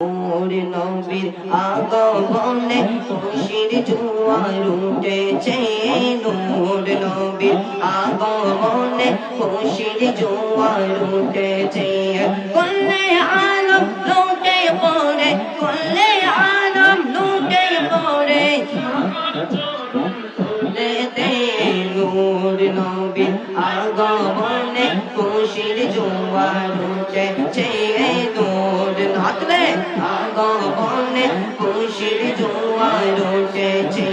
ওর নবীর আগমনে খুশির জোয়ার উঠেছে নূর নবীর আগমনে খুশির জোয়ার উঠেছে কুল্লে আলম লুটে পড়ে কুল্লে আলম লুটে পড়ে নূর নবীর আগমনে খুশির জোয়ার উঠেছে নূর নাতলে আগমনে খুশির জোয়ার উঠেছে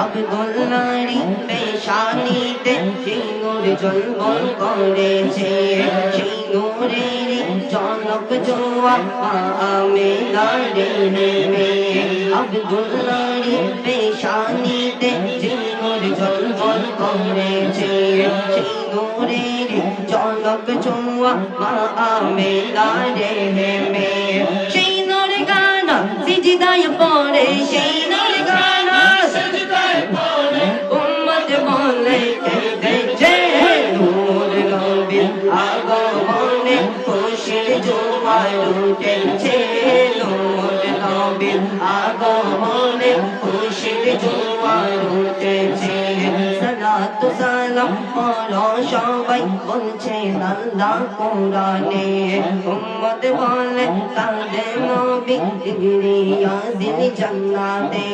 আব্দুল্লাহর পেশানিতে সেই নূর জ্বলবল করেছে সেই নূরের জনক জোয়ার আমিনার নেমে আব্দুল্লাহর পেশানিতে সেই নূর জ্বলবল করেছে সেই নূরের জনক জোয়ার আমিনার নেমে সেই নূর গানা সিজদায় পড়ে সেই নূর গানা সিজদায় পড়ে উম্মত বলে কেঁদেছে নূর নবীর আগমনে খুশির জোয়ার উঠেছে নূর নবীর আগমনে খুশির জোয়ার উঠেছে সালাতু সালাম পড়ো সবাই বলছে আল্লাহ কোরআনে উম্মত বলে কাঁদে নবী ডিগ্রি আসিল জান্নাতে।